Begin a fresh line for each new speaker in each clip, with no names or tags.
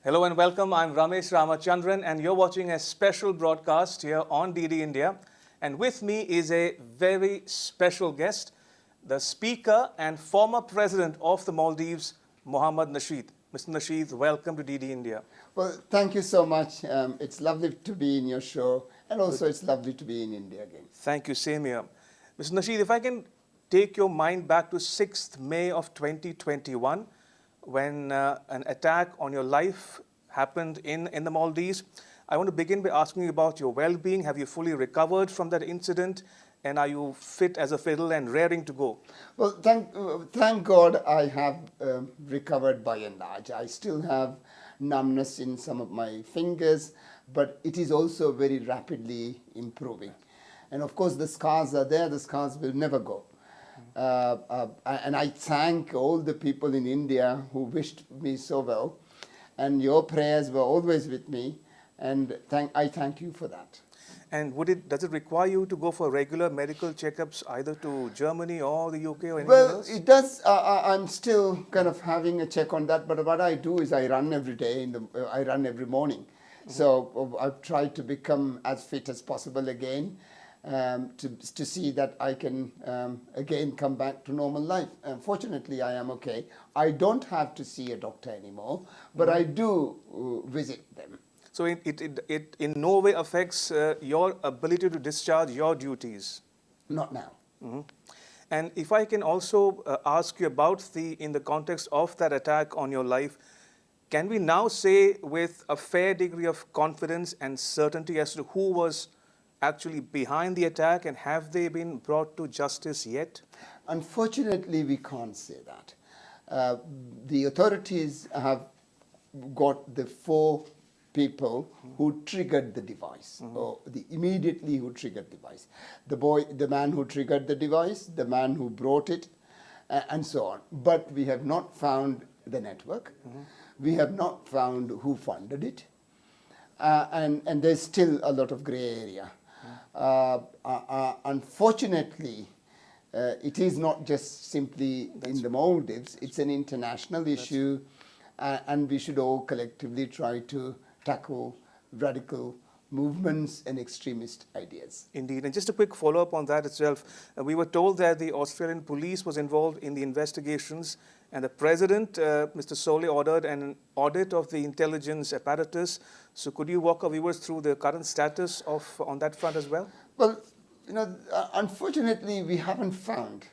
Hello and welcome. I'm Ramesh Ramachandran and you're watching a special broadcast here on DD India. And with me is a very special guest, the Speaker and former President of the Maldives, Mohammad Nasheed. Mr. Nasheed, welcome to DD India.
Well, thank you so much. It's lovely to be in your show, and also it's lovely to be in India again.
Thank you, same here. Mr. Nasheed, if I can take your mind back to 6th May of 2021, when an attack on your life happened in the Maldives. I want to begin by asking you about your well-being. Have you fully recovered from that incident? And are you fit as a fiddle and raring to go?
Well, thank God I have recovered by and large. I still have numbness in some of my fingers, but it is also very rapidly improving. And of course, the scars are there. The scars will never go. And I thank all the people in India who wished me so well. And your prayers were always with me. And I thank you for that.
And does it require you to go for regular medical checkups either to Germany or the UK or
Well,
else?
it does. I'm still kind of having a check on that. But what I do is I run every day. I run every morning. Mm-hmm. So I've tried to become as fit as possible again. To see that I can again come back to normal life. Fortunately, I am okay. I don't have to see a doctor anymore, but I do visit them.
So it in no way affects your ability to discharge your duties?
Not now.
Mm-hmm. And if I can also ask you about in the context of that attack on your life, can we now say with a fair degree of confidence and certainty as to who was actually behind the attack, and have they been brought to justice yet?
Unfortunately, we can't say that. The authorities have got the 4 people who triggered the device, or immediately who triggered the device. The man who triggered the device, the man who brought it, and so on. But we have not found the network. We have not found who funded it. And there's still a lot of gray area. Unfortunately, it is not just simply in the Maldives. It's an international issue, and we should all collectively try to tackle radical movements and extremist ideas.
Indeed. And just a quick follow-up on that itself. We were told that the Australian police was involved in the investigations, and the President, Mr. Solly, ordered an audit of the intelligence apparatus. So could you walk our viewers through the current status on that front as well?
Well, unfortunately, we haven't found.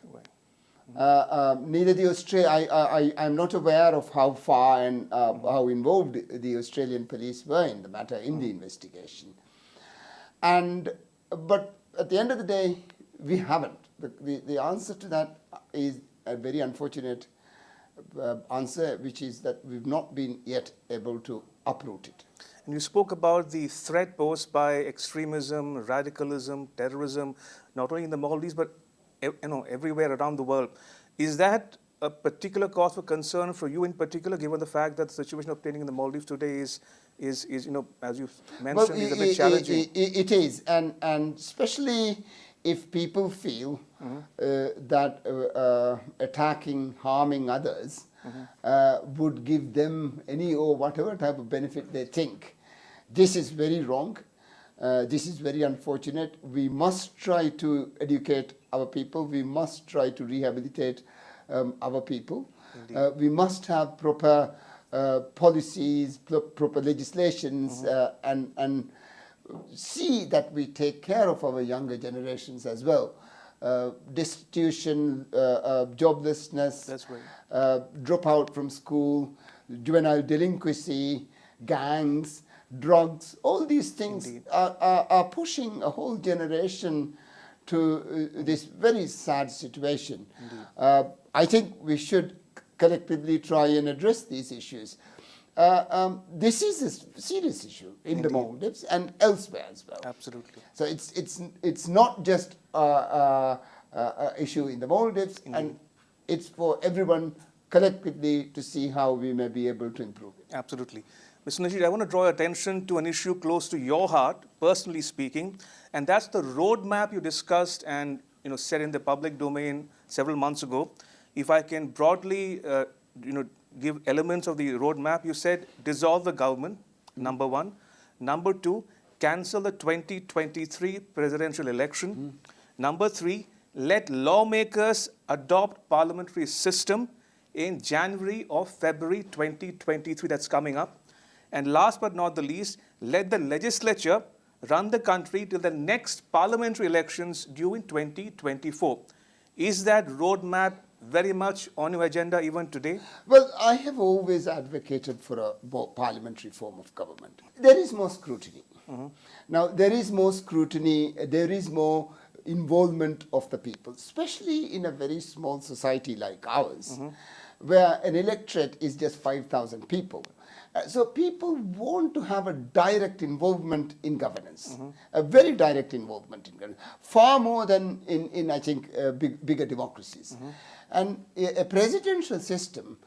Neither the I'm not aware of how far and how involved the Australian police were in the matter, in the investigation. But at the end of the day, we haven't. The answer to that is a very unfortunate answer, which is that we've not been yet able to uproot it.
And you spoke about the threat posed by extremism, radicalism, terrorism, not only in the Maldives, but everywhere around the world. Is that a particular cause for concern for you in particular, given the fact that the situation obtaining in the Maldives today is as you mentioned, is a bit challenging?
It is, and especially if people feel that attacking, harming others would give them any or whatever type of benefit they think. This is very wrong. This is very unfortunate. We must try to educate our people. We must try to rehabilitate our people. We must have proper policies, proper legislations, and see that we take care of our younger generations as well. Destitution, joblessness,
that's right.
Dropout from school, juvenile delinquency, gangs, drugs, all these things are pushing a whole generation to this very sad situation. I think we should collectively try and address these issues. This is a serious issue in the Maldives and elsewhere as well.
Absolutely.
So it's not just a issue in the Maldives, and it's for everyone collectively to see how we may be able to improve it.
Absolutely. Mr. Nasheed, I want to draw attention to an issue close to your heart, personally speaking, and that's the roadmap you discussed and said in the public domain several months ago. If I can broadly give elements of the roadmap. You said dissolve the government, number one. Number two, cancel the 2023 presidential election. Number three, let lawmakers adopt parliamentary system in January or February 2023, that's coming up. And last but not the least, let the legislature run the country till the next parliamentary elections due in 2024. Is that roadmap very much on your agenda even today?
Well, I have always advocated for a parliamentary form of government. There is more scrutiny. Now, there is more scrutiny, there is more involvement of the people, especially in a very small society like ours, where an electorate is just 5,000 people. So people want to have a direct involvement in governance, a very direct involvement in governance, far more than in I think, bigger democracies. And a presidential system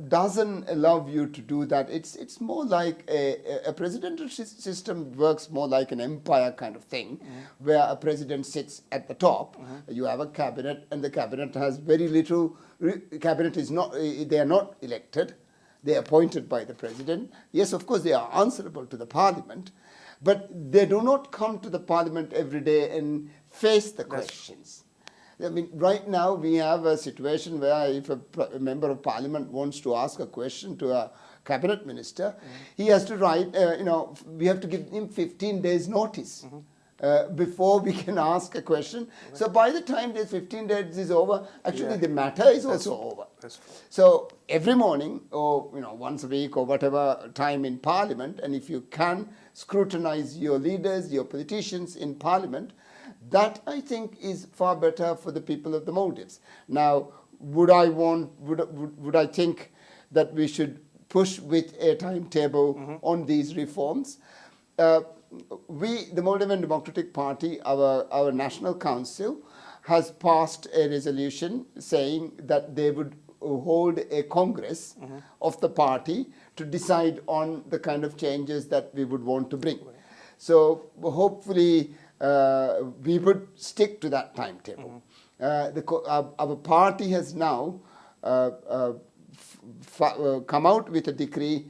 doesn't allow you to do that. It's more like a presidential system works more like an empire kind of thing, where a president sits at the top. You have a cabinet, and the cabinet has very little. Cabinet is not. They are not elected. They are appointed by the president. Yes, of course, they are answerable to the parliament, but they do not come to the parliament every day and face the questions. I mean, right now we have a situation where if a member of parliament wants to ask a question to a cabinet minister, he has to write, we have to give him 15 days notice before we can ask a question. So by the time the 15 days is over, actually the matter is also over. So every morning or once a week or whatever time in parliament, and if you can scrutinize your leaders, your politicians in parliament, that I think is far better for the people of the Maldives. Now, would I think that we should push with a timetable on these reforms? We, the Maldivian Democratic Party, our National Council, has passed a resolution saying that they would hold a congress of the party to decide on the kind of changes that we would want to bring. So hopefully we would stick to that timetable. Our party has now come out with a decree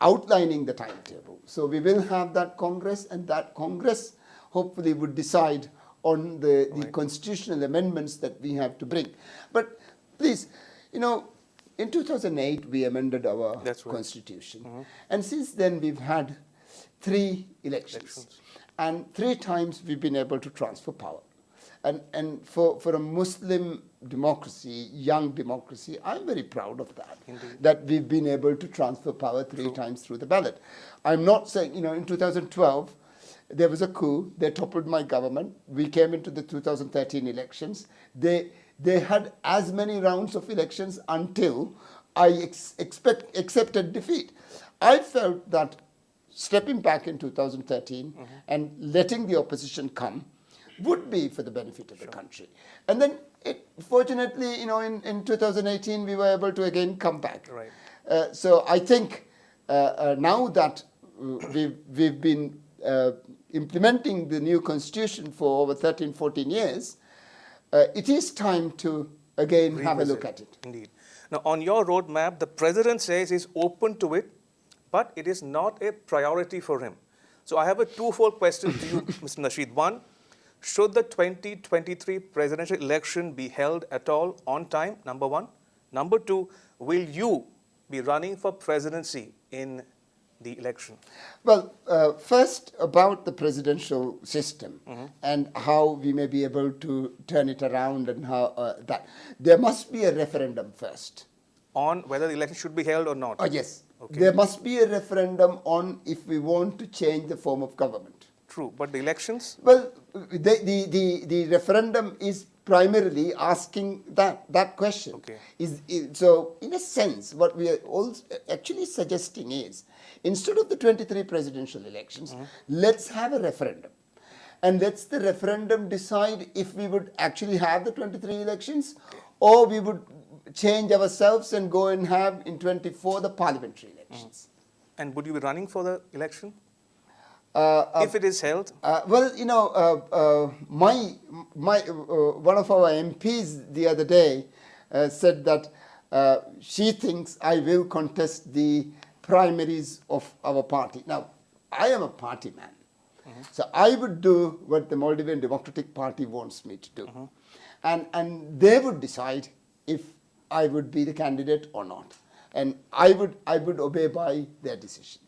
outlining the timetable. So we will have that Congress, and that Congress hopefully would decide on the constitutional amendments that we have to bring. But please, in 2008 we amended our constitution. And since then we've had 3 elections. And 3 times we've been able to transfer power. And for a Muslim democracy, young democracy, I'm very proud of that. Indeed. That we've been able to transfer power 3 times through the ballot. I'm not saying, in 2012, there was a coup. They toppled my government. We came into the 2013 elections. They had as many rounds of elections until I accepted defeat. I felt that stepping back in 2013 and letting the opposition come would be for the benefit of the country. And then, fortunately, in 2018, we were able to again come back. Right. So I think now that we've been implementing the new constitution for over 13, 14 years, it is time to again have a look at it. Indeed.
Now, on your roadmap, the president says he's open to it, but it is not a priority for him. So I have a twofold question to you, Mr. Nasheed. One, should the 2023 presidential election be held at all on time? Number one. Number two, will you be running for presidency in the election?
Well, first about the presidential system and how we may be able to turn it around and how that. There must be a referendum first.
On whether the election should be held or not?
Oh, yes. Okay. There must be a referendum on if we want to change the form of government.
True, but the elections?
Well, the referendum is primarily asking that question. Okay. So, in a sense, what we are also actually suggesting is, instead of the 23 presidential elections, let's have a referendum. And let's the referendum decide if we would actually have the 23 elections, or we would change ourselves and go and have in 24 the parliamentary elections.
And would you be running for the election? If it is held?
Well, one of our MPs the other day said that She thinks I will contest the primaries of our party. Now, I am a party man. So I would do what the Maldivian Democratic Party wants me to do. And they would decide if I would be the candidate or not. And I would obey by their decision.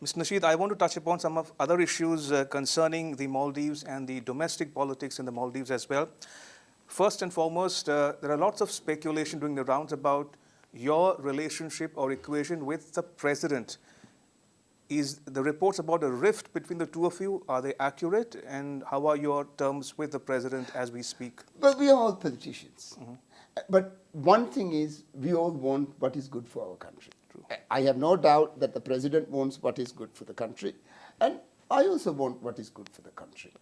Mr. Nasheed, I want to touch upon some of other issues concerning the Maldives and the domestic politics in the Maldives as well. First and foremost, there are lots of speculation doing the rounds about your relationship or equation with the president. Is the reports about a rift between the two of you, are they accurate? And how are your terms with the president as we speak?
Well, we are all politicians. But one thing is, we all want what is good for our country. I have no doubt that the president wants what is good for the country, and I also want what is good for the country.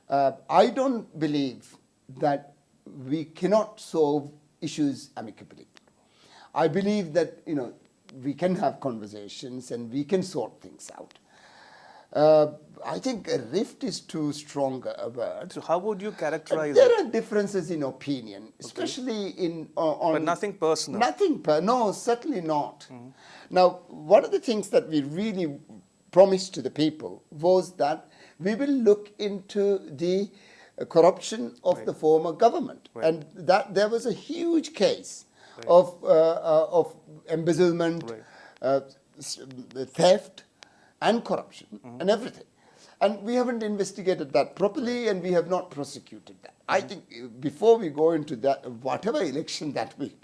I don't believe that we cannot solve issues amicably. I believe that we can have conversations and we can sort things out. I think a rift is too strong a word.
So how would you characterize
There
it?
are differences in opinion, especially on
But nothing personal.
No, certainly not. Now, one of the things that we really promised to the people was that we will look into the corruption of the former government, and that there was a huge case of embezzlement, theft, and corruption, and everything. And we haven't investigated that properly, and we have not prosecuted that. I think before we go into that, whatever election that we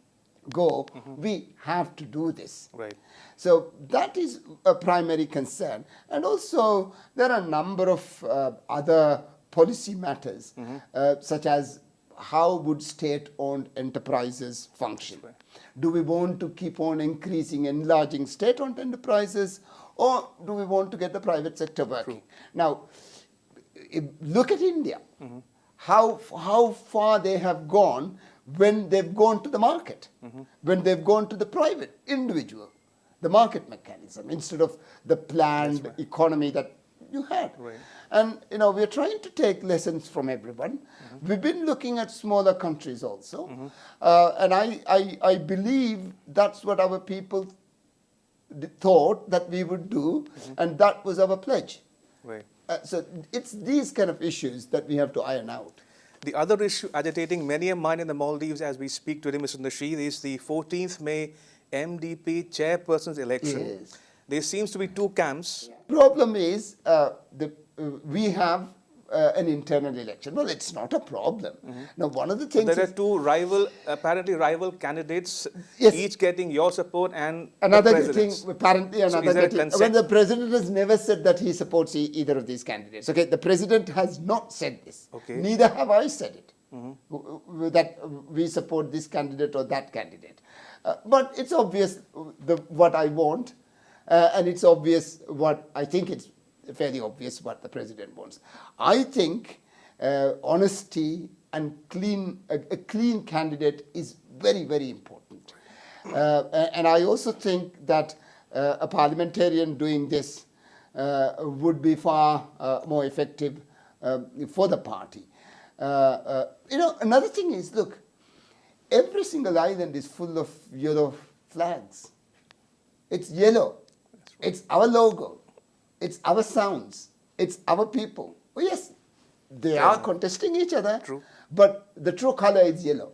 go, we have to do this.
Right.
So that is a primary concern. And also, there are a number of other policy matters, such as how would state-owned enterprises function? Do we want to keep on enlarging state-owned enterprises, or do we want to get the private sector working? Now, look at India. How far they have gone when they've gone to the market, when they've gone to the private individual, the market mechanism, instead of the planned economy that you had.
Right.
And we're trying to take lessons from everyone. We've been looking at smaller countries also, and I believe that's what our people thought that we would do, and that was our pledge.
Right.
So it's these kind of issues that we have to iron out.
The other issue agitating many a mind in the Maldives as we speak today, Mr. Nasheed, is the 14th May MDP chairperson's election.
Yes.
There seems to be two camps.
Problem is, we have an internal election. Well, it's not a problem. Now, one of the things
There are two apparently rival candidates,
Yes.
each getting your support and
another
the
thing,
president's.
apparently
So is
another
there a
thing.
consent?
When the president has never said that he supports either of these candidates. Okay, the president has not said this.
Okay.
Neither have I said it. That we support this candidate or that candidate. But it's obvious what I want, and it's obvious what I think it's fairly obvious what the president wants. I think honesty and a clean candidate is very, very important. And I also think that a parliamentarian doing this would be far more effective for the party. Another thing is, look, every single island is full of yellow flags. It's yellow. It's our logo. It's our sounds. It's our people. Oh, yes, they are contesting each other.
True.
But the true color is yellow.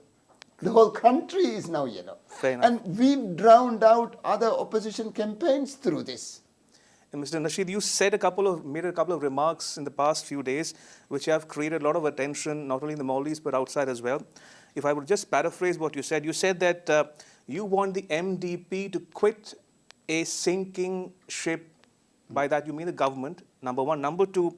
The whole country is now yellow.
Fair enough.
And we've drowned out other opposition campaigns through this.
And Mr. Nasheed, you made a couple of remarks in the past few days which have created a lot of attention, not only in the Maldives but outside as well. If I would just paraphrase what you said that you want the MDP to quit a sinking ship. By that you mean the government, number one. Number two,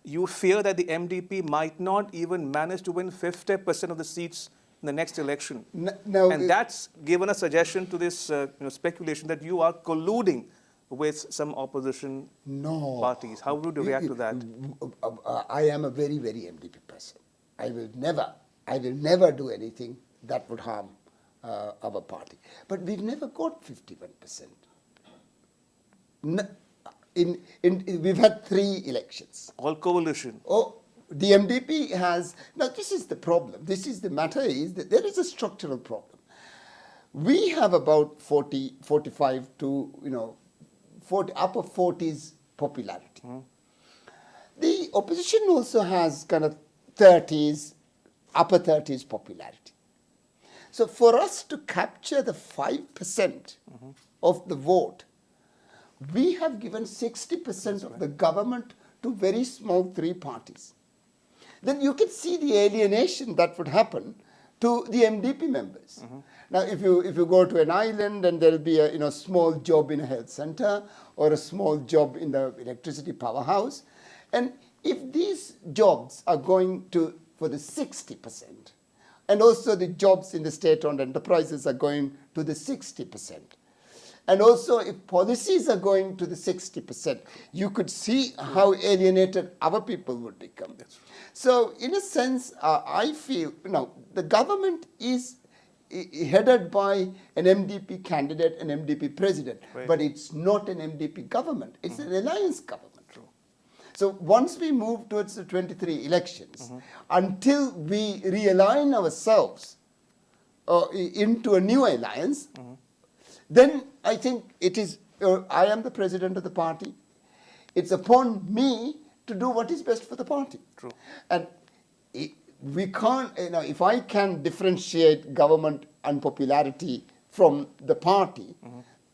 you fear that the MDP might not even manage to win 50% of the seats in the next election. And that's given a suggestion to this speculation that you are colluding with some opposition parties. How would you react to that?
I am a very, very MDP person. I will never do anything that would harm our party. But we've never got 51%. We've had 3 elections.
All coalition.
Oh, the MDP has... Now, this is the problem. This is the matter is that there is a structural problem. We have about 40, 45 to, 40, upper 40s popularity. The opposition also has kind of 30s, upper 30s popularity. So for us to capture the 5% of the vote, we have given 60% of the government to very small three parties. Then you can see the alienation that would happen to the MDP members. Now, if you go to an island and there'll be a small job in a health center or a small job in the electricity powerhouse, and if these jobs are going to for the 60%, and also the jobs in the state-owned enterprises are going to the 60%, and also if policies are going to the 60%, you could see how alienated our people would become. So in a sense, I feel, the government is headed by an MDP candidate, an MDP president, but it's not an MDP government. It's an alliance government. So once we move towards the 23 elections, until we realign ourselves into a new alliance, then I think it is, I am the president of the party. It's upon me to do what is best for the party.
True.
And we can't, if I can differentiate government unpopularity from the party,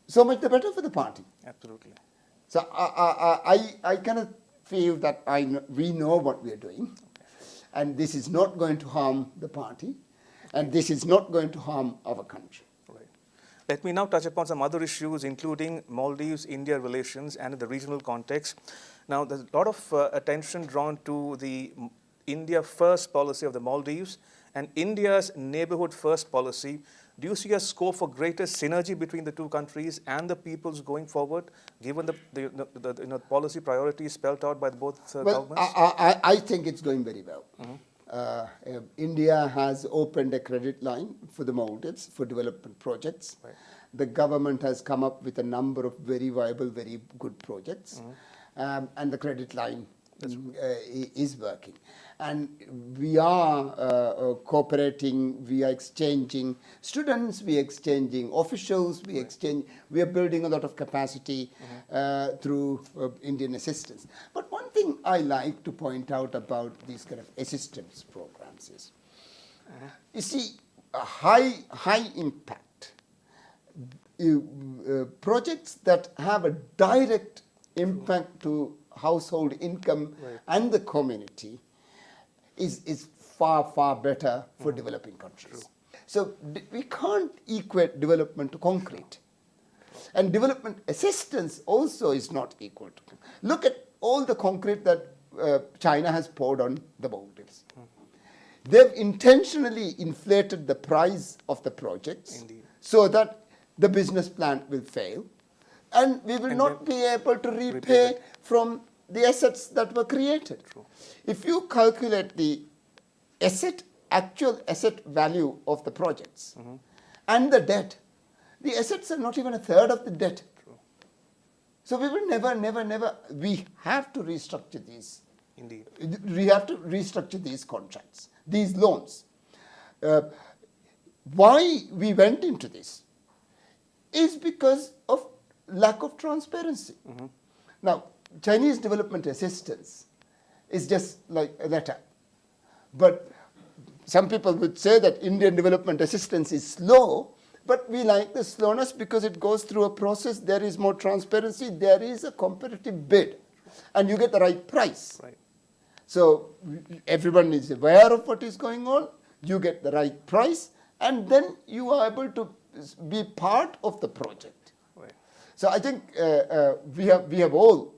so much the better for the party.
Absolutely.
So I kind of feel that we know what we are doing, and this is not going to harm the party, and this is not going to harm our country.
Right. Let me now touch upon some other issues, including Maldives-India relations and in the regional context. Now, there's a lot of attention drawn to the India First policy of the Maldives and India's Neighborhood First policy. Do you see a scope for greater synergy between the two countries and the peoples going forward, given the policy priorities spelled out by both governments?
I think it's going very well. India has opened a credit line for the Maldives for development projects.
Right.
The government has come up with a number of very viable, very good projects, and the credit line is working. And we are cooperating, we are exchanging students, we are exchanging officials, we are building a lot of capacity through Indian assistance. But one thing I like to point out about these kind of assistance programs is, you see, a high impact projects that have a direct impact to household income and the community is far better for developing countries. So we can't equate development to concrete. And development assistance also is not equal to. Look at all the concrete that China has poured on the Maldives. They've intentionally inflated the price of the projects so that the business plan will fail, and we will not be able to repay from the assets that were created.
True.
If you calculate the actual asset value of the projects and the debt, the assets are not even a third of the debt.
True.
So we will never, we have to restructure these.
Indeed.
We have to restructure these contracts, these loans. Why we went into this is because of lack of transparency. Now, Chinese development assistance is just like a letter. But some people would say that Indian development assistance is slow, but we like the slowness because it goes through a process, there is more transparency, there is a competitive bid, and you get the right price.
Right.
So everyone is aware of what is going on, you get the right price, and then you are able to be part of the project. So I think we have all,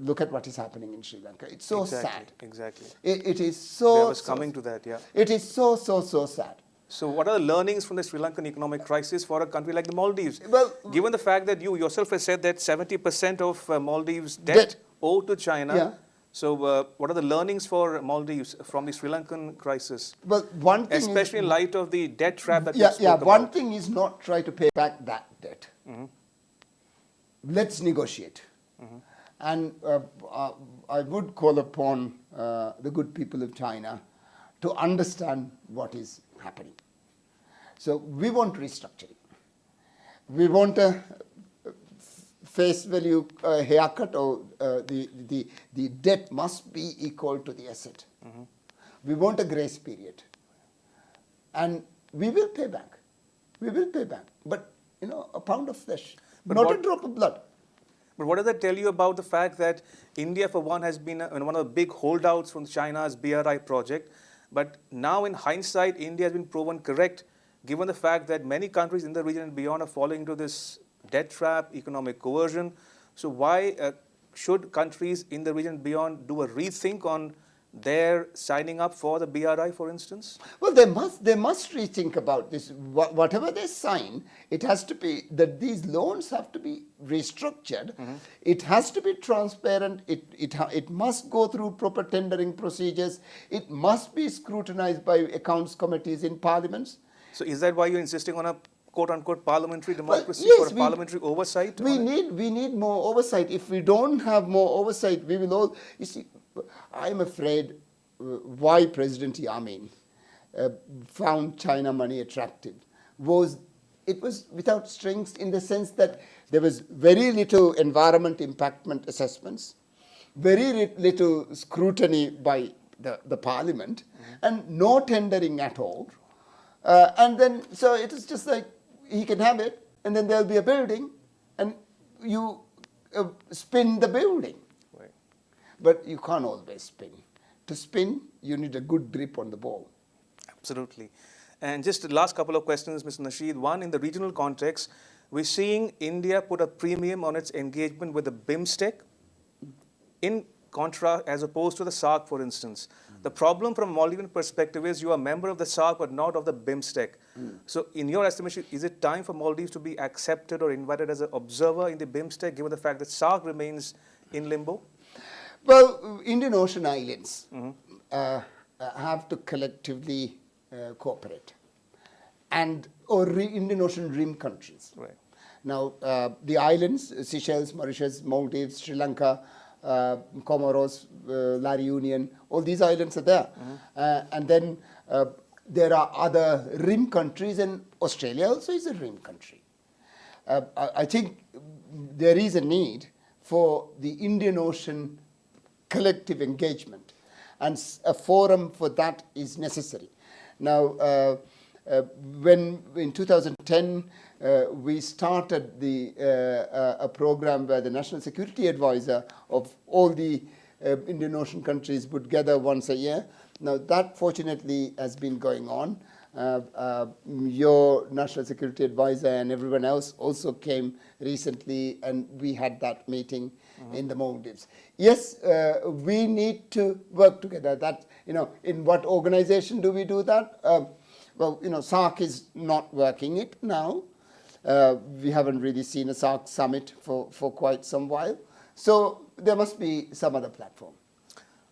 look at what is happening in Sri Lanka. It's so sad.
Exactly.
It is so.
I was coming to that, yeah.
It is so sad.
So what are the learnings from the Sri Lankan economic crisis for a country like the Maldives?
Well,
given the fact that you yourself have said that 70% of Maldives' debt owed to China.
Yeah.
So what are the learnings for Maldives from the Sri Lankan crisis?
Well, one thing
especially in light of the debt trap that
you
spoke about.
One thing is not try to pay back that debt. Let's negotiate. And I would call upon the good people of China to understand what is happening. So we want restructuring. We want a face value haircut, or the debt must be equal to the asset. We want a grace period. And we will pay back. We will pay back. But, a pound of flesh,
But
not
what-
a drop of blood.
But what does that tell you about the fact that India, for one, has been one of the big holdouts from China's BRI project? But now, in hindsight, India has been proven correct, given the fact that many countries in the region and beyond are falling into this debt trap, economic coercion. So why should countries in the region and beyond do a rethink on their signing up for the BRI, for instance?
Well, they must rethink about this. Whatever they sign, it has to be that these loans have to be restructured. It has to be transparent. It must go through proper tendering procedures. It must be scrutinized by accounts committees in parliaments.
So is that why you're insisting on a quote-unquote parliamentary democracy,
yes,
or a parliamentary oversight?
We need more oversight. If we don't have more oversight, we will all. You see, I'm afraid why President Yamin found China money attractive was it was without strings, in the sense that there was very little environment impactment assessments, very little scrutiny by the parliament, and no tendering at all. And then, so it is just like he can have it, and then there'll be a building, and you spin the building.
Right.
But you can't always spin. To spin, you need a good grip on the ball.
Absolutely. And just the last couple of questions, Mr. Nasheed. One, in the regional context, we're seeing India put a premium on its engagement with the BIMSTEC, in contrast, as opposed to the SAARC, for instance. The problem from a Maldivian perspective is you are a member of the SAARC but not of the BIMSTEC. So in your estimation, is it time for Maldives to be accepted or invited as an observer in the BIMSTEC, given the fact that SAARC remains in limbo?
Well, Indian Ocean islands have to collectively cooperate, or Indian Ocean rim countries.
Right.
Now, the islands, Seychelles, Mauritius, Maldives, Sri Lanka, Comoros, La Reunion, all these islands are there. And then there are other rim countries, and Australia also is a rim country. I think there is a need for the Indian Ocean collective engagement, and a forum for that is necessary. Now, when in 2010 we started a program where the National Security Advisor of all the Indian Ocean countries would gather once a year. Now that fortunately has been going on. Your National Security Advisor and everyone else also came recently, and we had that meeting in the Maldives. Yes, we need to work together. That, in what organization do we do that? Well, SAARC is not working it now. We haven't really seen a SAARC summit for quite some while. So there must be some other platform.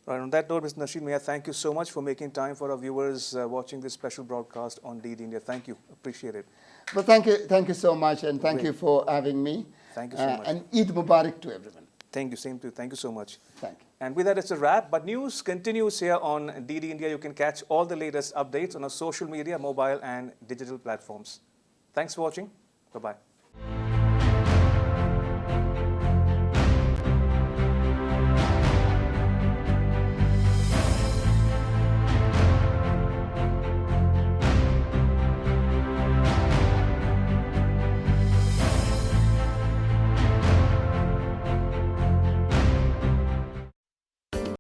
Right. On that note, Mr. Nasheed, may I thank you so much for making time for our viewers watching this special broadcast on DD India. Thank you. Appreciate it.
Well, thank you so much, and thank you for having me.
Thank you so much.
And Eid Mubarak to everyone.
Thank you. Same to you. Thank you so much.
Thank you.
And with that, it's a wrap. But news continues here on DD India. You can catch all the latest updates on our social media, mobile and digital platforms. Thanks for watching. Bye-bye.